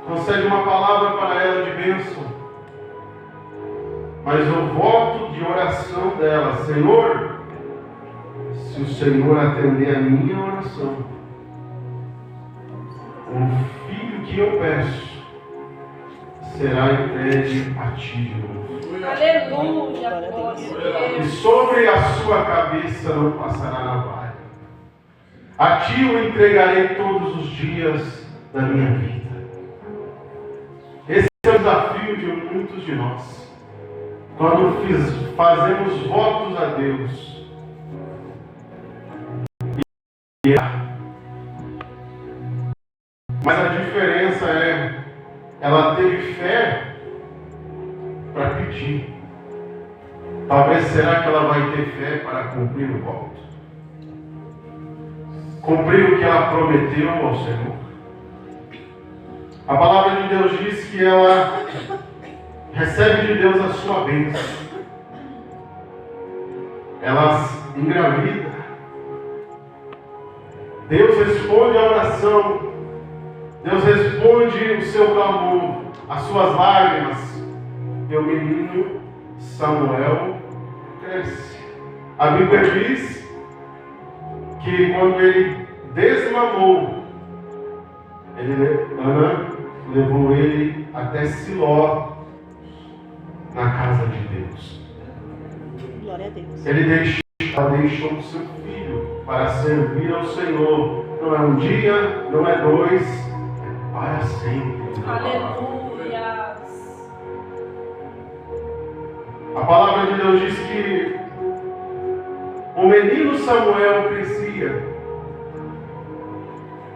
concede uma palavra para ela de bênção, mas o voto de oração dela: Senhor, se o Senhor atender a minha oração, o filho que eu peço será entregue a ti de novo. Aleluia! E sobre a sua cabeça não passará navalha. A ti eu entregarei todos os dias da minha vida. Esse é o desafio de muitos de nós. Quando fazemos votos a Deus, mas a diferença é, ela teve fé para pedir. Talvez, será que ela vai ter fé para cumprir o voto? Cumprir o que ela prometeu ao Senhor? A palavra de Deus diz que ela recebe de Deus a sua bênção. Ela engravida. Deus responde a oração. Deus responde o seu clamor, as suas lágrimas. E o menino Samuel cresce. A Bíblia diz que quando ele desmamou, Ana levou ele até Siló, na casa de Deus. Glória a Deus. Ele deixou o seu filho para servir ao Senhor. Não é um dia, não é dois, é para sempre. Aleluia. A palavra de Deus diz que o menino Samuel crescia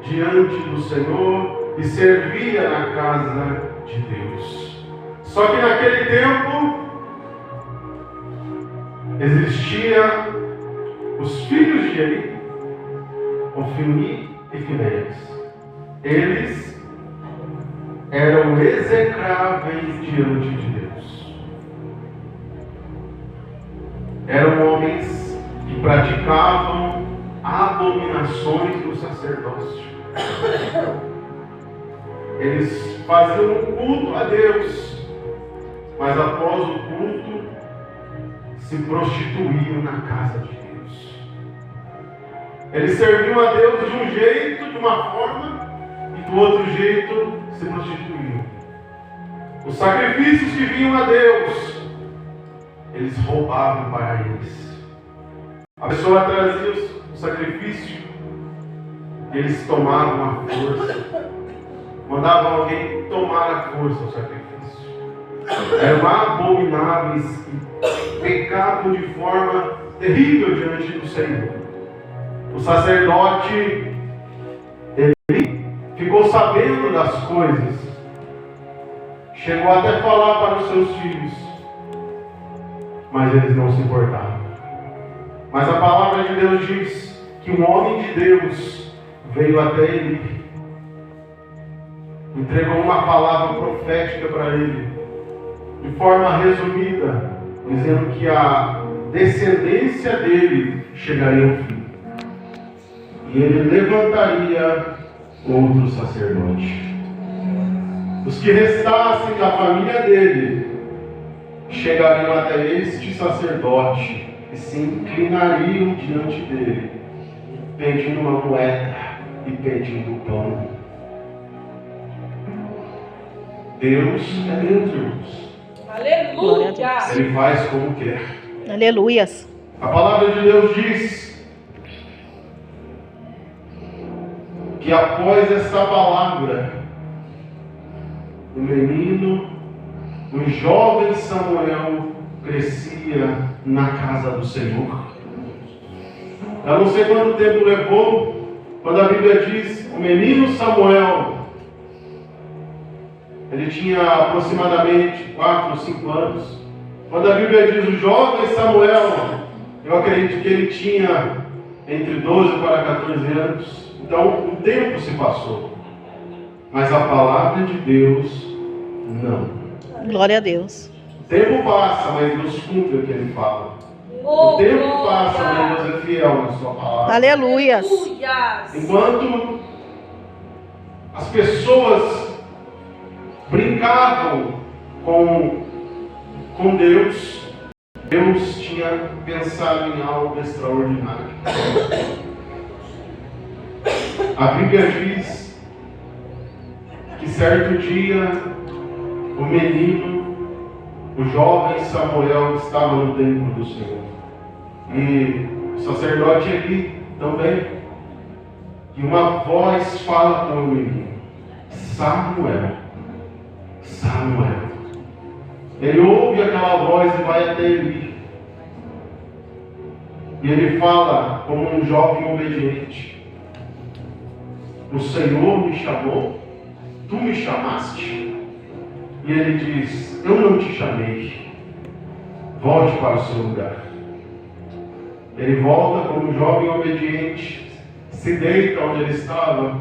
diante do Senhor e servia na casa de Deus. Só que naquele tempo existia os filhos de Eli, Ofni e Finéias. Eles eram execráveis diante de Deus. Eram homens que praticavam abominações do sacerdócio. Eles faziam um culto a Deus, mas após o culto se prostituíam na casa de Deus. Eles serviam a Deus de um jeito, de uma forma, e do outro jeito se prostituíam. Os sacrifícios que vinham a Deus, eles roubavam para eles. A pessoa trazia o sacrifício, eles tomavam a força, mandavam alguém tomar a força o sacrifício. Eram abomináveis e pecavam de forma terrível diante do Senhor. O sacerdote, ele ficou sabendo das coisas, chegou até a falar para os seus filhos, mas eles não se importavam. Mas a palavra de Deus diz que um homem de Deus veio até ele, entregou uma palavra profética para ele, de forma resumida, dizendo que a descendência dele chegaria ao fim. E ele levantaria outro sacerdote. Os que restassem da família dele chegariam até este sacerdote e se inclinariam diante dele, pedindo uma moeda e pedindo pão. Deus é Deus, irmãos. Aleluia. Ele faz como quer. Aleluias. A palavra de Deus diz que após esta palavra, o menino, o jovem Samuel crescia na casa do Senhor. Eu não sei quanto tempo levou, quando a Bíblia diz o menino Samuel, ele tinha aproximadamente 4 ou 5 anos. Quando a Bíblia diz o jovem Samuel, eu acredito que ele tinha entre 12 para 14 anos. Então o tempo se passou, mas a palavra de Deus não. Glória a Deus. O tempo passa, mas Deus cumpre o que ele fala. O tempo passa, mas Deus é fiel na sua palavra. Aleluias. Enquanto As pessoas brincavam com Deus. Deus tinha pensado em algo extraordinário. A Bíblia diz que certo dia o menino, o jovem Samuel, estava no templo do Senhor. E o sacerdote Eli também. E uma voz fala com o menino: Samuel, Samuel. Ele ouve aquela voz e vai até Eli. E ele fala como um jovem obediente: o Senhor me chamou, tu me chamaste. E ele diz: eu não te chamei, volte para o seu lugar. Ele volta como um jovem obediente, se deita onde ele estava.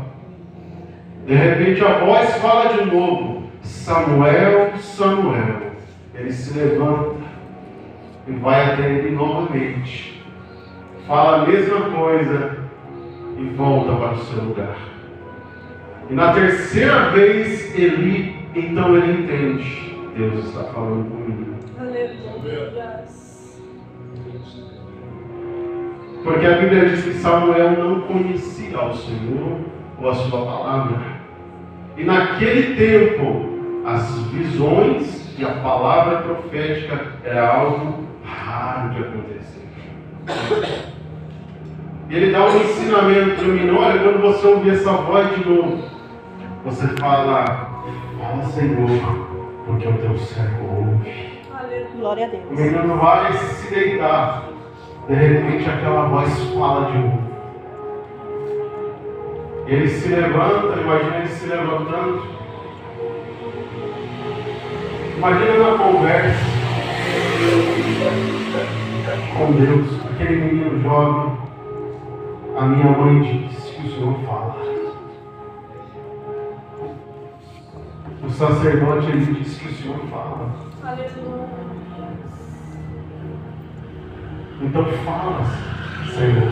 De repente a voz fala de novo: Samuel, Samuel. Ele se levanta e vai até ele novamente, fala a mesma coisa e volta para o seu lugar. E na terceira vez então ele entende: Deus está falando comigo. Aleluia. Porque a Bíblia diz que Samuel não conhecia ao Senhor ou a sua palavra. E naquele tempo, as visões e a palavra profética era algo raro de acontecer. Ele dá um ensinamento para mim: olha, quando você ouvir essa voz de novo, você fala Senhor, porque o teu servo ouve. Glória a Deus. O menino vai se deitar. De repente aquela voz fala de novo. Ele se levanta, imagina ele se levantando. Imagina na conversa com Deus, aquele menino jovem: a minha mãe disse que o Senhor fala. O sacerdote, ele disse que o Senhor fala. Aleluia. Então fala, Senhor.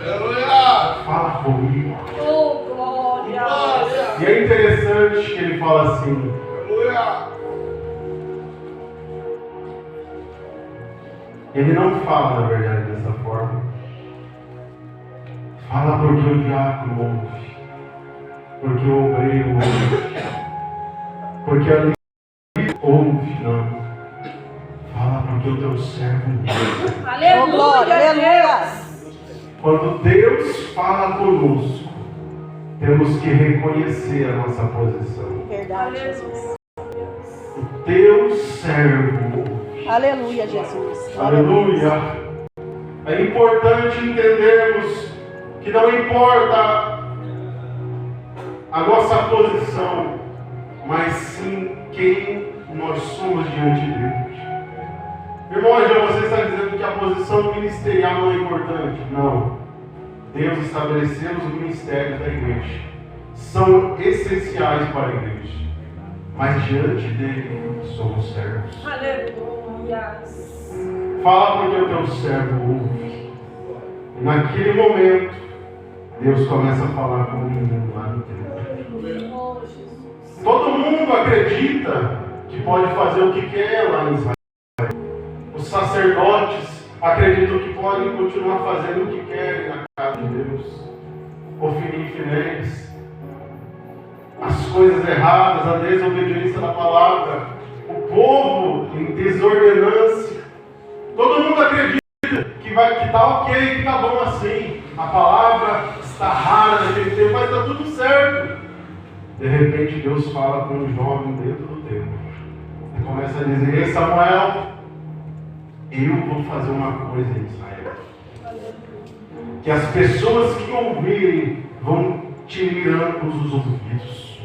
Aleluia. Fala comigo. Oh, glória. E é interessante que ele fala assim: aleluia. Ele não fala, na verdade, dessa forma. Fala porque o diácono ouve, porque o obreiro ouve, porque a lei ouve, não. Fala porque o teu servo ouve. Aleluia, aleluia. Quando Deus fala conosco, temos que reconhecer a nossa posição. Verdade, Jesus. O teu servo ouve. Aleluia, Jesus. Aleluia. É importante entendermos que não importa a nossa posição, mas sim quem nós somos diante de Deus. Irmão, você está dizendo que a posição ministerial não é importante? Não. Deus estabeleceu os ministérios da igreja. São essenciais para a igreja. Mas diante dele somos servos. Aleluia. Fala porque o teu servo ouve. E naquele momento, Deus começa a falar com o menino lá no templo. Todo mundo acredita que pode fazer o que quer lá em Israel. Os sacerdotes acreditam que podem continuar fazendo o que querem na casa de Deus. Ofni e Finéias. As coisas erradas, a desobediência da palavra, o povo em desordenância. Todo mundo acredita que está ok, que está bom assim. A palavra está rara naquele tempo, mas está tudo certo. De repente Deus fala com um jovem dentro do templo. Ele começa a dizer: ei, Samuel, eu vou fazer uma coisa em Israel. Que as pessoas que ouvirem vão tirar ambos os ouvidos.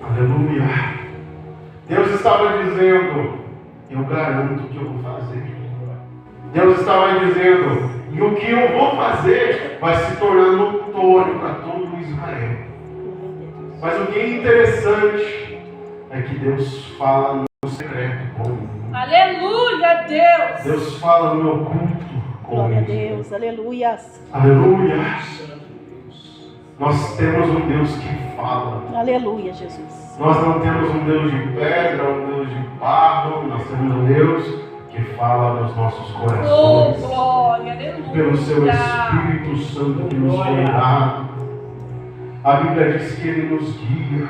Aleluia. Deus estava dizendo: eu garanto que eu vou fazer. Deus estava dizendo: e o que eu vou fazer vai se tornar notório para todo Israel. Mas o que é interessante é que Deus fala no secreto comigo. Aleluia, Deus. Deus fala no meu culto comigo. Glória a Deus, aleluia. Aleluia. Nós temos um Deus que fala. Aleluia, Jesus. Nós não temos um Deus de pedra, um Deus de barro. Nós temos um Deus que fala nos nossos corações. Oh, glória, aleluia. Pelo seu Espírito Santo que nos foi dado. A Bíblia diz que Ele nos guia.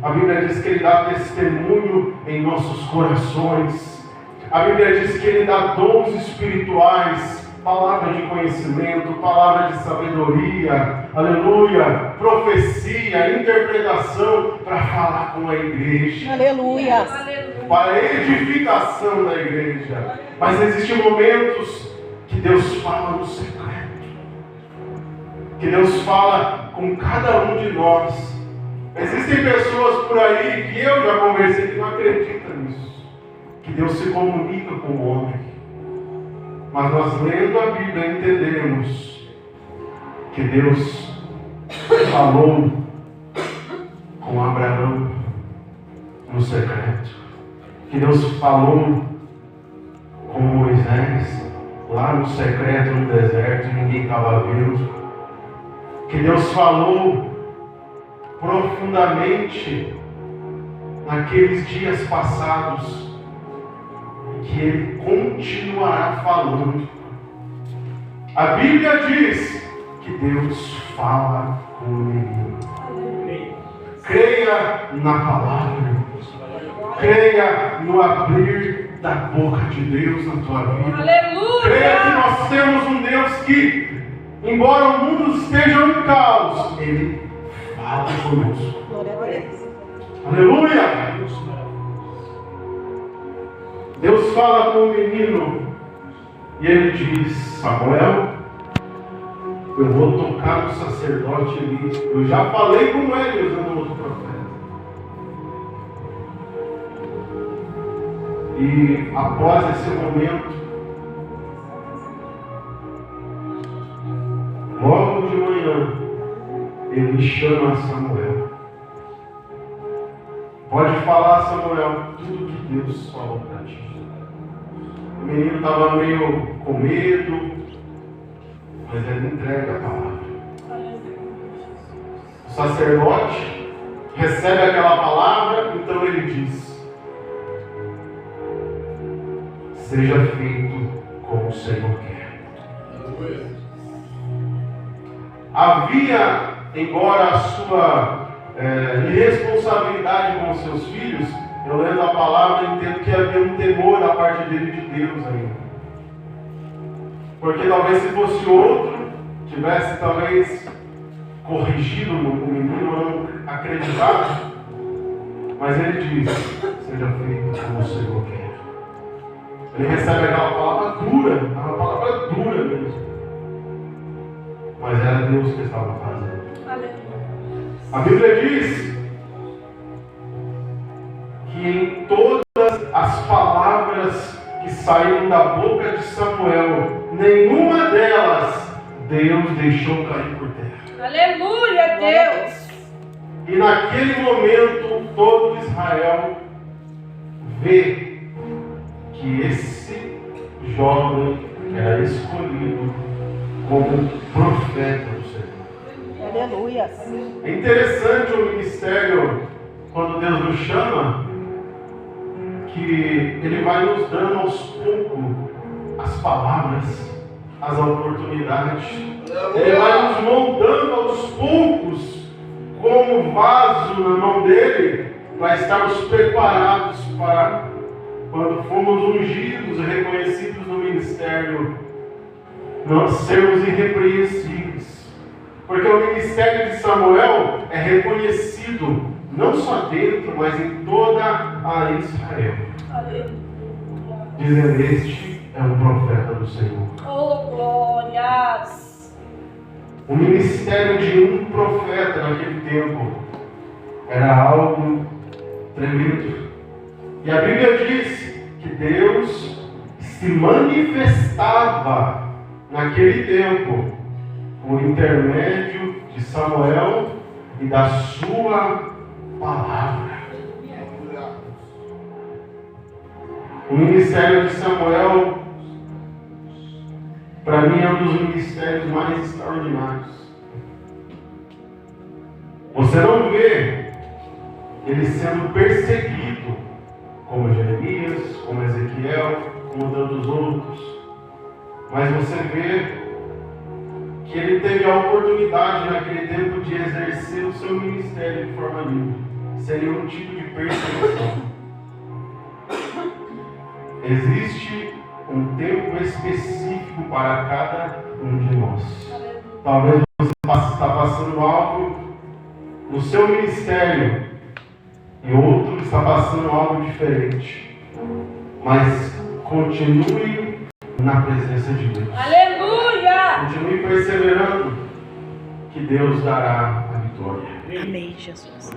A Bíblia diz que Ele dá testemunho em nossos corações. A Bíblia diz que Ele dá dons espirituais, palavra de conhecimento, palavra de sabedoria, aleluia, profecia, interpretação para falar com a igreja. Aleluia. Para a edificação da igreja. Mas existem momentos que Deus fala no secreto. Que Deus fala com cada um de nós. Existem pessoas por aí que eu já conversei que não acreditam nisso. Que Deus se comunica com o homem. Mas nós lendo a Bíblia entendemos que Deus falou com Abraão no secreto. Que Deus falou com Moisés lá no secreto, no deserto, e ninguém estava vendo. Que Deus falou profundamente naqueles dias passados e que Ele continuará falando. A Bíblia diz que Deus fala com o menino. Creia na palavra. Creia no abrir da boca de Deus na tua vida. Aleluia. Creia que nós temos um Deus que, embora o mundo esteja em caos, Ele fala conosco. Glória a Deus. Aleluia! Deus fala com o menino e Ele diz: Samuel, eu vou tocar no sacerdote ali. Eu já falei com ele usando outro profeta. E após esse momento, logo de manhã, Ele chama Samuel. Pode falar, Samuel, tudo que Deus falou para ti. O menino estava meio com medo, mas ele entrega a palavra. O sacerdote recebe aquela palavra, então ele diz: seja feito como o Senhor quer. Havia, embora a sua irresponsabilidade com os seus filhos, eu lendo a palavra entendo que havia um temor da parte dele de Deus ainda. Porque talvez se fosse outro, tivesse talvez corrigido o menino, não acreditado. Mas ele diz: seja feito como o Senhor quer. Ele recebe aquela palavra dura, uma palavra dura mesmo. Mas era Deus que estava fazendo. A Bíblia diz que em todas as palavras que saíram da boca de Samuel, nenhuma delas Deus deixou cair por terra. Aleluia, Deus. E naquele momento todo Israel vê que esse jovem era escolhido como profeta do Senhor. Aleluia. É interessante o ministério, quando Deus nos chama, que Ele vai nos dando aos poucos as palavras, as oportunidades. Ele vai nos moldando aos poucos como vaso na mão dele, para estarmos preparados para quando formos ungidos e reconhecidos no ministério, nós sermos irrepreensíveis. Porque o ministério de Samuel é reconhecido não só dentro, mas em toda a Israel. Dizendo: este é um profeta do Senhor. Oh, glórias. O ministério de um profeta naquele tempo era algo tremendo. E a Bíblia diz que Deus se manifestava naquele tempo por intermédio de Samuel e da sua palavra. O ministério de Samuel, para mim, é um dos ministérios mais extraordinários. Você não vê ele sendo perseguido, como Jeremias, como Ezequiel, como tantos outros. Mas você vê que ele teve a oportunidade naquele tempo de exercer o seu ministério de forma livre, sem nenhum tipo de perseguição. Existe um tempo específico para cada um de nós. Talvez você está passando algo no seu ministério e outro está passando algo diferente. Mas continue na presença de Deus. Aleluia! Continue perseverando, que Deus dará a vitória. Amém, Jesus.